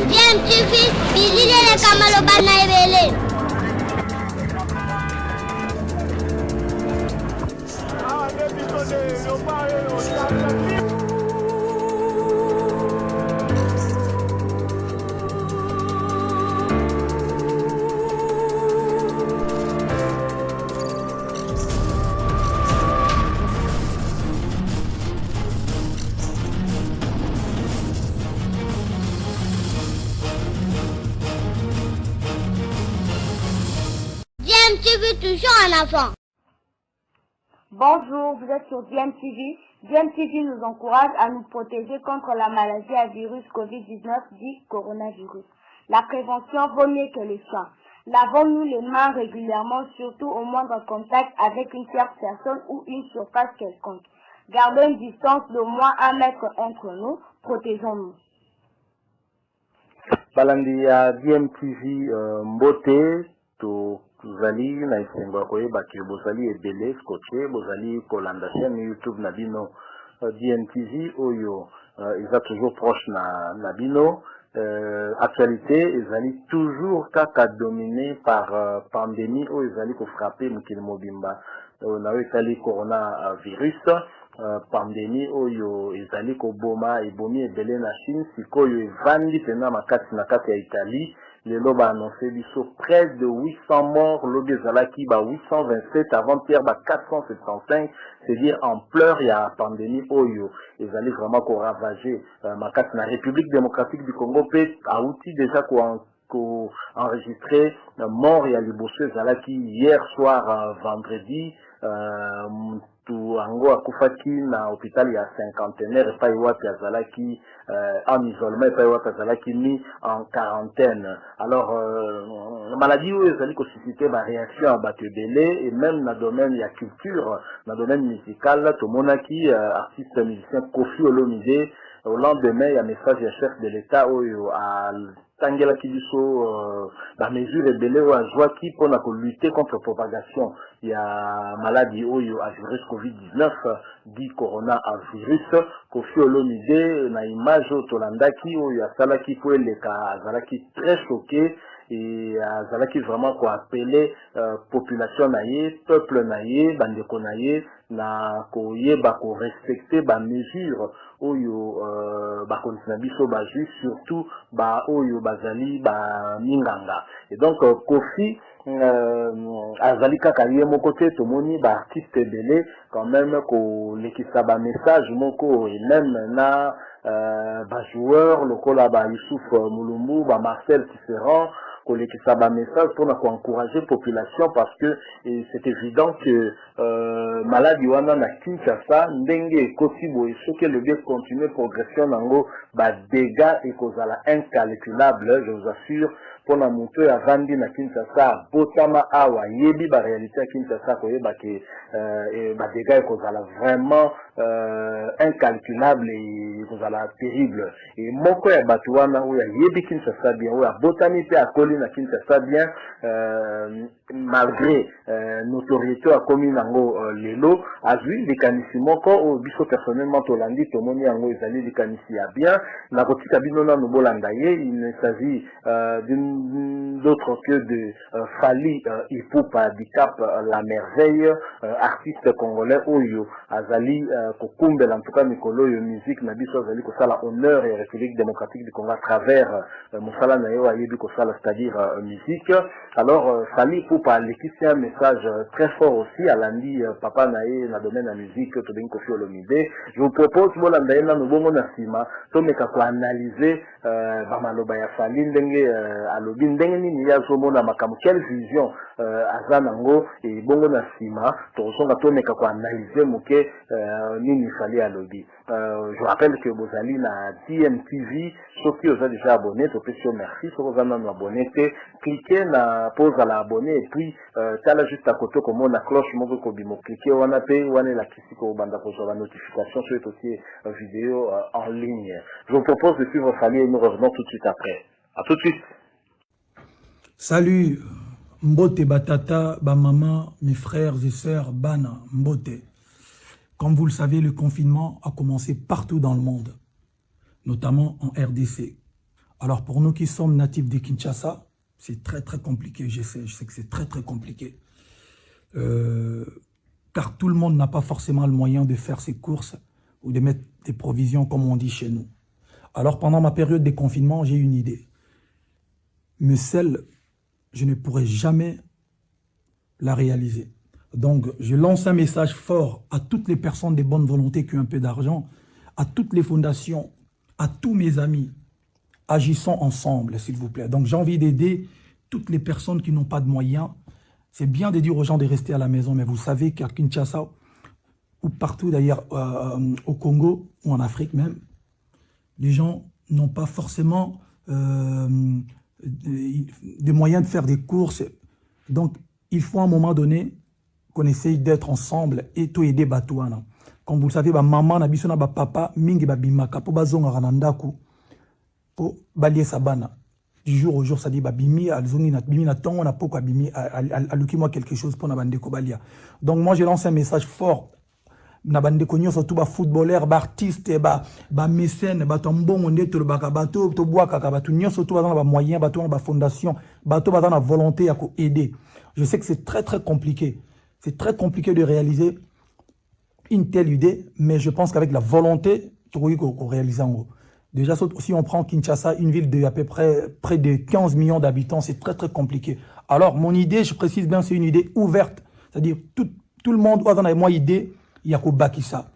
Bien, tu fais, visitez les Kamalobana et toujours un enfant. Bonjour, vous êtes sur DMTV. DMTV nous encourage à nous protéger contre la maladie à virus Covid-19 dit coronavirus. La prévention vaut mieux que les soins. Lavons-nous les mains régulièrement, surtout au moindre contact avec une tierce personne ou une surface quelconque. Gardons une distance d'au moins 1 mètre entre nous. Protégeons-nous. Balandi ya DMTV mbote to Zali na isengo koyeba ke bozali ebele scotché bozali kolanda chaîne YouTube na bino DMTV oyo eza toujours proche na bino actualité ezali toujours kaka dominé par pandémie oyo ezali ko frapper mokili mobimba na etali coronavirus pandémie oyo ezali ko boma ebomi ebele na Chine sikoyo evandi pena makati na kati ya Italie. Les lobes a annoncé près de 800 morts, l'obé Zalaki, 827, avant-hier, 475, c'est-à-dire en pleurs, il y a la pandémie Oyo. Ils allaient vraiment ravager la République démocratique du Congo, a outil déjà enregistré mort et à Libosso Zalaki hier soir, vendredi, Ango Akufaki na hôpital ya cinquantenaire et pas Iwati Azalaki en isolement et pas Iwati Azalaki mis en quarantaine. Alors la maladie où ils allaient susciter ma réaction à Batubélé et même dans le domaine de la culture, dans le domaine musical, tout le monde qui artiste musicien Kofi Olomide au lendemain il y a un message du chef de l'État où à Tangela Kibiso, la mesure est belée ou à joie qui pour lutter contre la propagation. Il y a maladie ou à virus Covid-19, dit coronavirus. Kofi Olomide, na image au Tolandaki, où il y a Salaki pour les cas, Salaki très choqué. Et Zalaki vraiment quoi appeler population naïe, peuple naïe, bandeko naïe, na koye bako respecter ba mesure oyo ba konsenabiso ba juste surtout ba oyo bazali ba minganga. Et donc Kofi azali kaka ye moko te tomoni ba artiste belé quand même ko lekisa ba message moko et même na ba joueur lokola ba Youssouf Mulumbu, ba Marcel Tisserand qui ça un message pour encourager la population parce que c'est évident que maladie wana na Kinshasa ndenge kotibo et ce que le bien continue progression nango ba dégâts et kozala incalculable je vous assure pour la montée à Vandi na Kinshasa botama awa yebi ba réalité à Kinshasa koyeba ke ba dégâts et kozala vraiment incalculable et kozala terrible et moko ya batu wana oya yebi Kinshasa bien oya botami pe akoli na Kinshasa bien malgré notoriété à commune nango lelo azui likanisi moko o biso personnellement tolandi tomoni yango ezali likanisi ya bien na kotika bino na nobolanda ye il ne s'agit d'autre que de Fali Ipupa Dicap la merveille artiste congolais oyo azali kokumbela en tout cas mikolo yo musique na biso azali kosala honneur et République démocratique du Congo à travers mosala na yo ayebi kosala c'est-à-dire musique. Alors Fali Ipupa l'équipe un message très fort aussi à l'andi papa nae na domaine de la musique to ben Kofi Olomide. Je vous propose bolanda na nobongo na sima to meka ko analyser ba maloba ya Fali ndenge alobi ndenge nini yazomona makambo quelle vision azanango et bongo na sima to songa to meka ko analyser moke nini Fali alobi. Je rappelle que Bozali na DMTV ceux qui ont déjà abonné to pesio merci ceux qui ont abonné cliquez na pause à l'abonné et puis tala juste à côté comme on a cloche moko ko bimo cliquez on a payé on est la critique au banda pour la notification sur aussi vidéo en ligne. Je vous propose de suivre Fali et nous revenons tout de suite après. À tout de suite. Salut Mbote Batata, ba maman, mes frères et sœurs, Bana Mbote. Comme vous le savez, le confinement a commencé partout dans le monde. notamment en RDC. Alors pour nous qui sommes natifs de Kinshasa, c'est très très compliqué, je sais que c'est très très compliqué. Car tout le monde n'a pas forcément le moyen de faire ses courses ou de mettre des provisions comme on dit chez nous. Alors pendant ma période de confinement, j'ai une idée. Mais celle, je ne pourrai jamais la réaliser. Donc je lance un message fort à toutes les personnes de bonne volonté qui ont un peu d'argent, à toutes les fondations, à tous mes amis. Agissons ensemble, s'il vous plaît. Donc j'ai envie d'aider toutes les personnes qui n'ont pas de moyens. C'est bien de dire aux gens de rester à la maison, mais vous savez qu'à Kinshasa, ou partout d'ailleurs au Congo, ou en Afrique même, les gens n'ont pas forcément des moyens de faire des courses. Donc, il faut à un moment donné qu'on essaye d'être ensemble et tout aider Batouana. Comme vous le savez, maman, na papa, mingi babimaka, po bazonga ranandaku, po balie sabana. Du jour au jour, ça dit babimi, alzongi na bimi na tongo na poko babimi, aluki moi quelque chose pour na bande kobalia. Donc moi, je lance un message fort. Na bande konyo surtout ba footballeur, ba artiste, ba mécène, ba tombongo ndeto ba bato to boaka ka bato nyo surtout ba na moyen, bato na ba fondation, bato ba na volonté à aider. Je sais que c'est très très compliqué. C'est très compliqué de réaliser une telle idée, mais je pense qu'avec la volonté, tu qu'on réalise en gros. Déjà, si on prend Kinshasa, une ville de à peu près de 15 millions d'habitants, c'est très très compliqué. Alors, mon idée, je précise bien, c'est une idée ouverte. C'est-à-dire, tout le monde doit avoir une idée, il y a qu'au Bakissa.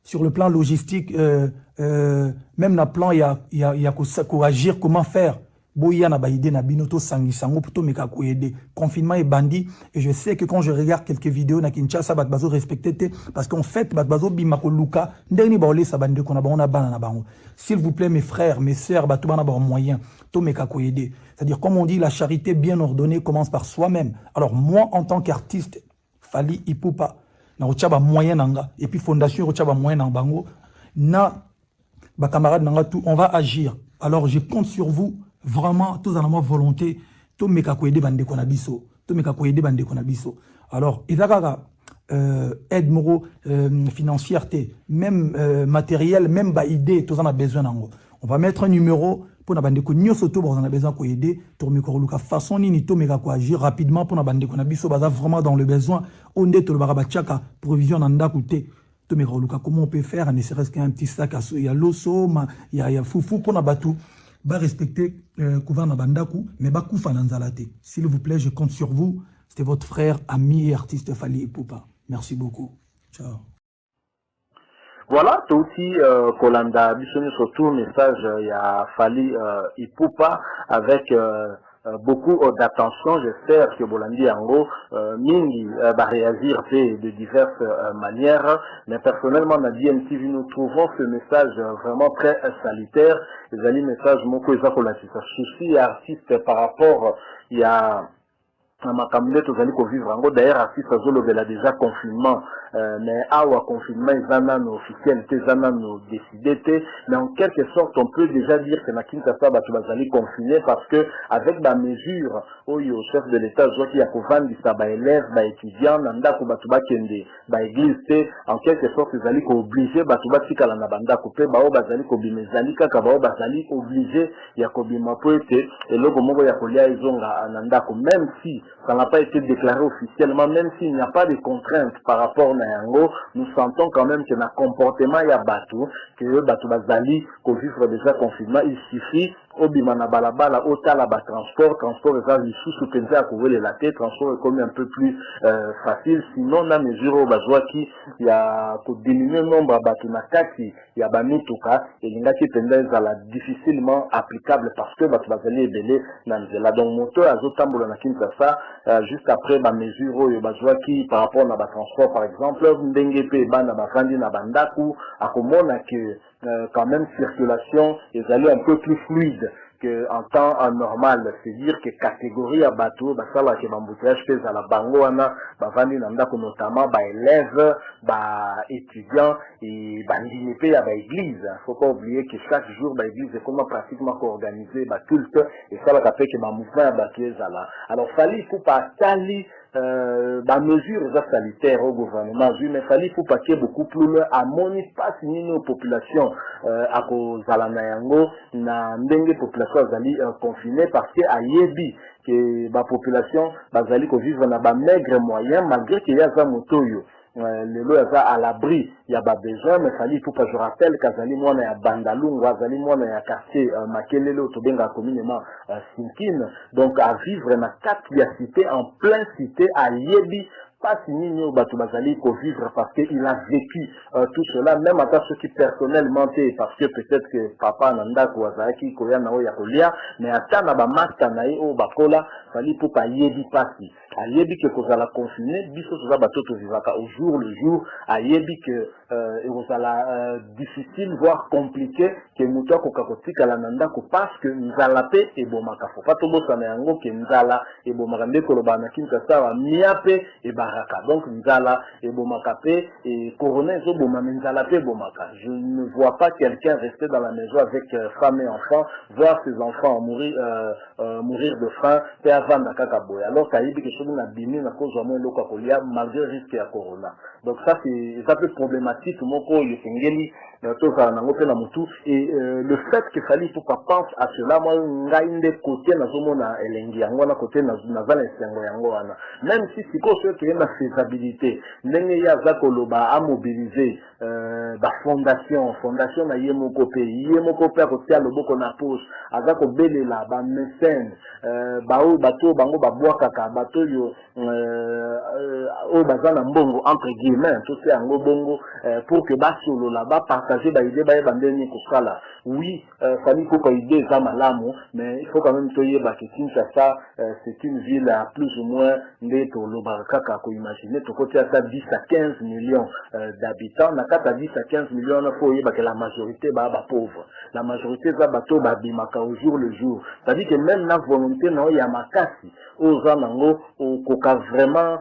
Sur le plan logistique, même dans le plan, il y a qu'au agir, comment faire. Boya na ba idée na binoto sangi sango plutôt meka ko aider. Confinement est bandit et je sais que quand je regarde quelques vidéos na Kinshasa bat bazo respecté parce qu'en fait bat bazo bimako luka ndeni ba olé sa bande ko na ba on a bana na bango. S'il vous plaît mes frères, mes sœurs, bat bana ba moyen to meka ko aider. C'est-à-dire comme on dit la charité bien ordonnée commence par soi-même. Alors moi en tant qu'artiste Fally Ipupa na ochaba moyen nanga et puis fondation ochaba moyen na bango na ba camarade nanga tout on va agir. Alors je compte sur vous. Vraiment, tous en ma volonté, tout me kakoyede bande konabiso, tout me kakoyede bande konabiso. Alors, izakaka aide moro financière, même matériel, même ba idée, tous en a besoin nango. On va mettre un numéro pour na bande ko nyoso to on a besoin ko aider, to me ko luka façon ni to me ko agir rapidement pour na bande konabiso baza vraiment dans le besoin. Onde to le barabachaka provision nanda koute. To me ko luka comment on peut faire, ne serait-ce qu'un petit sac à il y a l'osso, il y a foufou pour na batou. Ba respecter Kouvana Bandaku, mais ba Koufa Nanzalate. S'il vous plaît, je compte sur vous. C'était votre frère, ami et artiste Fally Ipupa. Merci beaucoup. Ciao. Voilà, c'est aussi Kolanda Bissoni surtout message il y a Fally Ipupa avec beaucoup d'attention. J'espère que Bolandi Ango Mingi va réagir de diverses manières. Mais personnellement, dans DMTV, nous trouvons ce message vraiment très salutaire. Les amis, message moko eza ko la souci artiste par rapport il y a ma camionette aux années qu'on vivre en gros d'ailleurs artiste azolo vela déjà confinement mais awa confinement ils en ont officiel ils en ont décidé mais en quelque sorte on peut déjà dire que na Kinshasa batu bazali confiné parce que avec la mesure où le chef de l'état qui y a kovandi sa ba élève ba étudiant nanda ko batu ba kende ba église en quelque sorte ils allaient obligé batu ba tikala na banda ko pe ba o bazali ko bimezali kaka ba o bazali obligé ya ko bima po ete eloko moko ya kolia izonga nanda ko même si ça n'a pas été déclaré officiellement, même s'il n'y a pas de contraintes par rapport à Yango, nous sentons quand même que dans le comportement il y a Batou, que Batou Bazali, qu'on vivre déjà confinement, il suffit Obimana balabala otala ba transport est à sous-soutenir à couvrir les latés, transport est comme un peu plus facile, sinon la mesure bazwa qui il y a que diminuer le nombre batuna kati il y a banutuka et l'inga qui tendance à la difficilement applicable parce que batubazali ebele na nzela donc moto azotambola na Kinshasa juste après ba mesure yo bazwa qui par rapport na ba transport par exemple ndenge pe bana bafandi na bandaku akomona que quand même circulation est allée un peu plus fluide que en temps normal, c'est-à-dire que catégorie à bateau, bah ça là que l'embouteillage pèse à la bango ana, bah vandi nanda notamment bah élèves, bah étudiants et bah n'importe à bah église. Faut pas oublier que chaque jour bah église est comment pratiquement organisé bah culte et ça là fait que bah mouvement à bateau là. Alors Fally Ipupa Kali la mesure sanitaire au gouvernement, mais il faut pas qu'il y ait beaucoup plus loin à moni pas signer nos populations à cause de la nayango na ndenge population zali confinée parce que à yebi que la population bazali ko vivre na ba maigre moyen malgré qu'il y a za motoyo le lo yaza à l'abri il y a pas besoin mais il faut pas je rappelle kazali mwana ya Bandalungu azali mwana ya quartier Makelele otobenga communément Sinkine donc à vivre na quatre ya cité en plein cité à yebi pas signé au bateau bazali pour vivre parce qu'il a vécu tout cela même à ceux qui personnellement parce que peut-être que papa nanda kouazaki koya na oya kolia mais ata na ba masta na o bakola fali pour pas yebi pasi a yebi que kozala confiné biso toza bateau to vivaka au jour le jour a yebi que kozala difficile voire compliqué que muto ko kakotika la nanda ko parce que nzala pe e bomaka fo pato bosana yango que nzala e bomaka ndeko lobana kinta sawa miape e donc nzala et bomakape et coroner zo bomame nzala pe bomaka. Je ne vois pas quelqu'un rester dans la maison avec femme et enfants, voir ses enfants mourir de faim et avant nakaka boy. Alors qu'il y a quelque chose na bimi na cause vraiment loka kolia malgré risque à corona. Donc ça c'est ça peut problématique moko yesengeli toza na ngope na mutu et le fait que fallait faut pas penser à cela moi ngainde côté na zomo na elengi yango na côté na zala esengo yango wana même si siko ceux qui la faisabilité ndenge ya za koloba a mobiliser ba fondation na yemoko pe ko tia loboko na poche aza ko belela ba mécène ba o bato bango ba boaka ka bato yo o bazana mbongo entre guillemets tout c'est yango bongo pour que ba solo là ba partager ba idée ba bandeni ko sala oui fami ko pas idée za malamu mais il faut quand même toyer ba Kinshasa c'est une ville à plus ou moins ndeto lobaka ko imaginer to côté à 10 à 15 millions d'habitants na kata 10 à 15 millions na faut yeba que la majorité ba pauvre la majorité za bato ba bimaka au jour le jour ça dit que même la volonté na ya makasi aux anango ko ka vraiment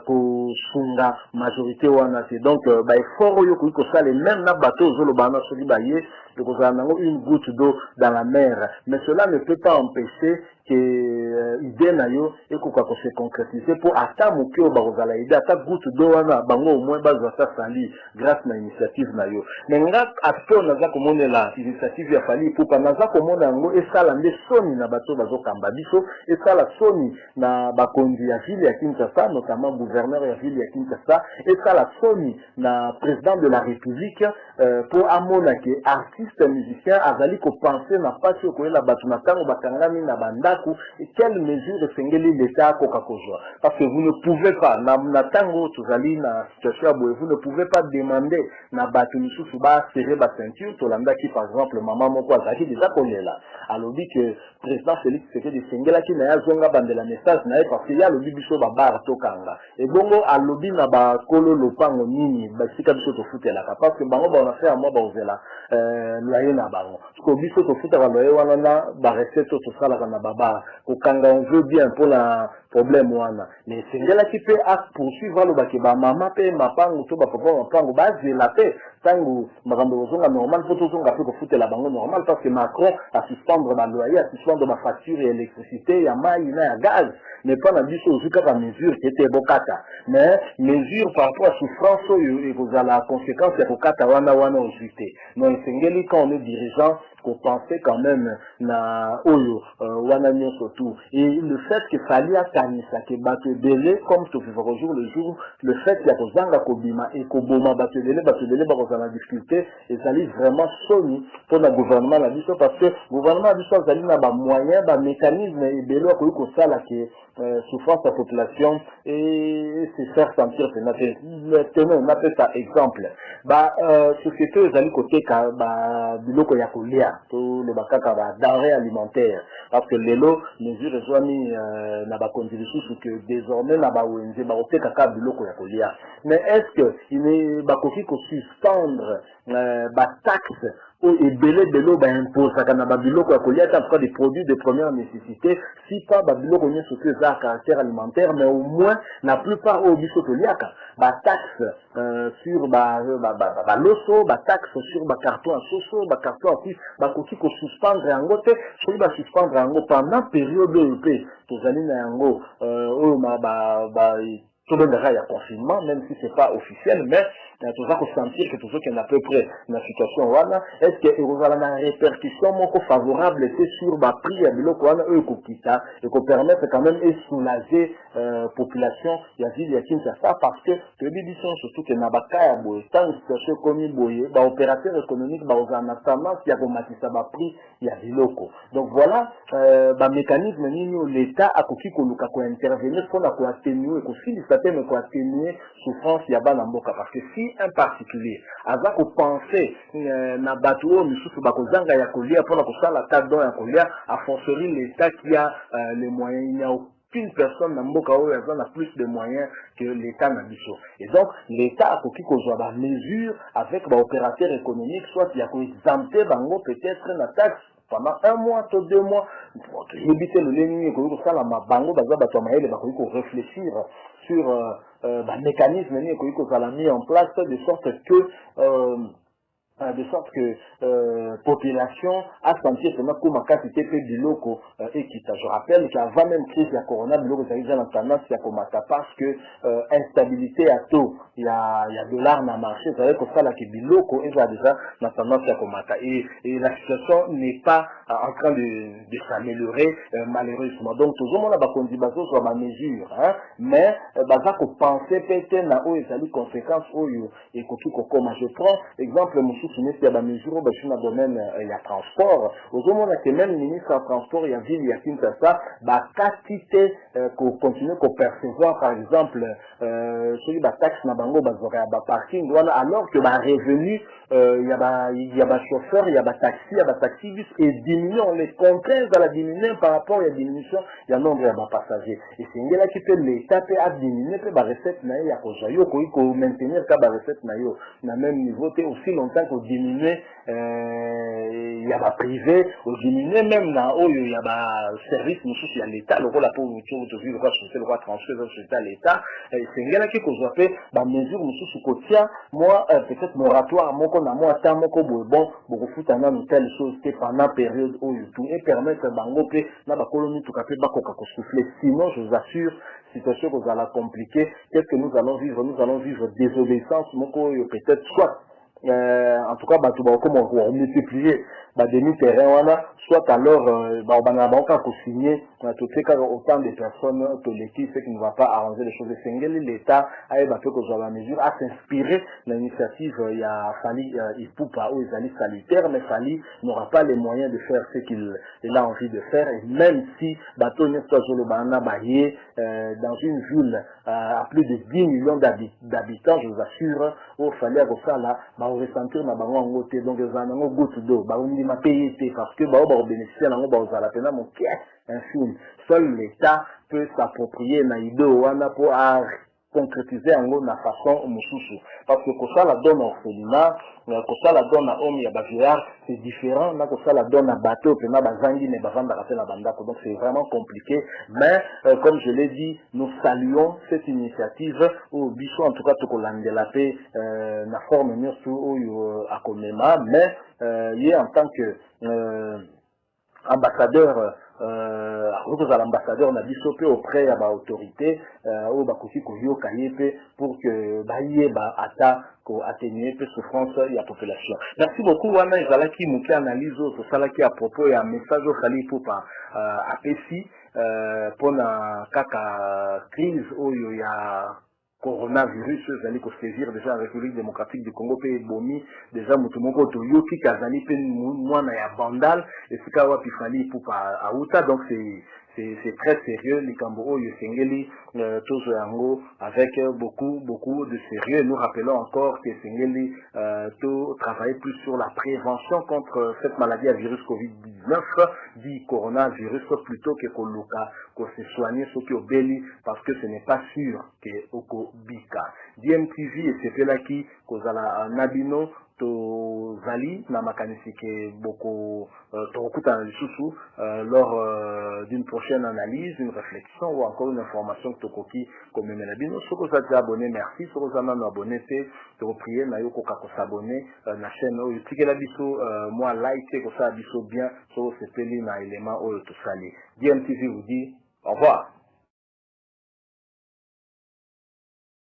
ko sunga majorité wana c'est donc ba effort yo ko ça les même na bateau zo lobana so li baye de ko une goutte d'eau dans la mer mais cela ne peut pas empêcher que idée na yo et ko ka se concrétiser pour atteindre que ba kozala idée ata goutte d'eau wana bango au moins bazwa ça sali grâce na initiative na yo mais nga aspect na za ko monela initiative ya fali pour pas na za ko mona ngo et ça la soni na bateau bazo kamba biso et ça la soni na ba kondi ya ville ya Kinshasa notamment gouverneur ya ville ya Kinshasa et ça la soni na président de la République pour amona que artiste musicien azali ko penser na pasi ko la batu na tango bakangami na bandaku et quelle mesure sengeli l'état ko kakozwa parce que vous ne pouvez pas na tango tozali na situation boye vous ne pouvez pas demander na batu misusu ba serrer ba ceinture to landa ki par exemple maman moko azaki déjà kolela alobi que président Félix Tshisekedi sengela ki na ya zonga bandela message na parce que ya lobi biso ba bar to kanga et bongo alobi na ba kolo lopango nini ba sika biso to futela parce que bango ba on a fait à moi ba ozela loyer na bango ko biso to futela loyer wana na ba recette to sala na baba ko kanga on veut bien pour la problème wana mais sengela ki pe a poursuivre lo ba ke ba mama pe mapango to ba papa mapango ba zela pe tango makambo zonga normal faut zonga pe ko futela bango normal parce que Macron a suspendre ba loyer a suspendre ma facture et électricité ya mai na ya gaz mais pas na biso jusqu'à la mesure qui était bokata mais mesure par rapport à souffrance et vous avez la conséquence ya bokata wana ojuité non sengeli quand on est dirigeant qu'on pensait quand même na oyo wana surtout et le fait que fallait akanisa que bato belé comme tout vivre au jour le jour le fait qu'il y a kozanga kobima et koboma bato belé ba kozana difficulté et ça lit vraiment soni pour le gouvernement la biso parce que gouvernement biso zali na ba moyen ba mécanisme et belé ko sala que souffrance de la population et se faire sentir tenons on appelle ça exemple ba société zali côté ka ba biloko ya kolia to le bakaka ba denrées alimentaires parce que lelo mesure zoami na ba conditions que désormais na ba ONG ba oteka ka biloko ya kolia mais est-ce que il est ba koki ko suspendre ba taxe et belé bello ba impose kana ba biloko ya kolia en tout cas des produits de première nécessité si pas ba biloko ni surtout à caractère alimentaire mais au moins la plupart au biso toliaka ba taxe sur ba loso ba taxe sur ba carton à soso ba carton à plus ba koki ko suspendre yango te so ba suspendre yango pendant période EP tozali na yango ba tout le monde a confinement, même si c'est pas officiel, mais tout ça qu'on sentir que tout ça qui est à peu près dans la situation voilà, est-ce que vous avez une répercussion favorable sur le prix à biloko wana eux kokita et qu'on permette quand même de soulager population il y a ville il y a Kinshasa parce que te dis surtout que na bakaya boy tant situation comme boy ba opérateur économique ba aux tendance il y a komatisa ba prix il y a biloko. Donc voilà ba mécanisme nini l'état a koki koluka ko intervenir pour la ko atténuer ko faciliter mais ko atténuer souffrance ya ba na mboka parce que si un particulier avant qu'on penser na bateau misusu bakozanga ya kolia pour la kosala cadeau ya kolia a forcerie l'état qui a les moyens il n'y a aucune personne dans mboka oyo a plus de moyens que l'état na biso et donc l'état a koki kozwa ba mesure avec ba opérateur économique soit il y a ko exempter bango peut-être na taxe pendant un mois, 2 mois, pour éviter le lénier, pour ça, la bango, pour réfléchir sur le mécanisme qu'on a mis en place de sorte que population a senti que ma capacité fait du loco et qui je rappelle qu'avant même crise de la corona le loco ça a la tendance à combattre parce que instabilité à taux il y a $, dans le marché c'est vrai que ça là qui est loco et ça déjà la tendance à combattre et la situation n'est pas en train de s'améliorer malheureusement donc tout le monde a pas conduit sur ma mesure hein mais ça qu'on pensait peut-être na où il y a des conséquences et comme je prends exemple il y a des mesures dans le domaine il y a transport. Au moment où même le ministre en transport, il y a ville, il y a Kinshasa, la quantité qu'on continue qu'on percevoir, par exemple, celui de la taxe na bango, parking, alors que la revenu, il y a des chauffeurs, il y a des taxis, il y a des taxibus, et diminuer, on les contraint à la diminuer par rapport à la diminution, il y a nombre de passagers. Et c'est là qui peut l'État à diminuer, peut la recette, il y a qu'on maintenir la recette, na même niveau, aussi longtemps qu'on diminuer, il y a des privés, au diminuer même là où il y a des services, il y a l'État, le rôle pour le droit transfert à l'État, c'est là qui qu'on fait, la mesure, sous côté, moi, peut-être moratoire, moi, qu'on a moi, tant, moi, qu'on bon, pour foutre une telle chose, que pendant la période où tout, et permettre, bango, na ba colonie, tout cas, ba koka souffler. Sinon, je vous assure, situation que vous allez compliquer, qu'est-ce que nous allons vivre? Nous allons vivre désobéissance, peut-être soit en tout cas comme on multiplier demi-terrain soit alors on va signer autant de personnes collectives ce qui ne va pas arranger les choses l'État a la mesure à s'inspirer l'initiative il y a Fali Ipupa où ils allaient salutaire mais Fali n'aura pas les moyens de faire ce qu'il a envie de faire et même si bateau dans une ville à plus de 10 millions d'habitants je vous assure où Fali a ça là ressentir na bango en côté donc ils en ont goutte d'eau ba on dit ma payer parce que ba bénéficier na ba za la peine mon un film seul l'État peut s'approprier na idée wana pour concrétiser en na façon mususu parce que ça la donne orphelinat que ça la donne à homme ya baviar c'est différent na que ça la donne à bateau que na bazangi ne bavanda rater la bandako donc c'est vraiment compliqué mais comme je l'ai dit nous saluons cette initiative au biso en tout cas to la paix na forme mieux sous à Komema mais il est en tant que ambassadeur l'ambassadeur n'a dit sauter auprès de l'autorité au bakoki koyo kayepe pour que ata ko atténuer peu souffrance il y a population. Merci beaucoup wana ezalaki muki analyse sur ça qui à propos et un message au khali pour apesi pour na kaka crise oyo ya coronavirus zali ko saisir déjà avec République démocratique du Congo pe bomi déjà mutumoko to yoki kazali pe mwana ya bandal et sika wapi fali pour auta donc c'est très sérieux likambo oyo sengeli tous yango avec beaucoup de sérieux. Nous rappelons encore que sengeli to travailler plus sur la prévention contre cette maladie à virus Covid-19 dit coronavirus plutôt que koluka ko se soigner ce qui obéli parce que ce n'est pas sûr que oko bika DMTV et c'est là qui kozala nabino to zali na makanisi ke boko tokuta na lisusu lors d'une prochaine analyse, une réflexion ou encore une information que tokoki comme menabino. Soko za abonné, merci. Soko za nano abonné, c'est de prier na yoko kako s'abonner na chaîne o yutike la biso moi like ko sa biso bien so c'est peli na élément o to sali. DMTV vous dit au revoir.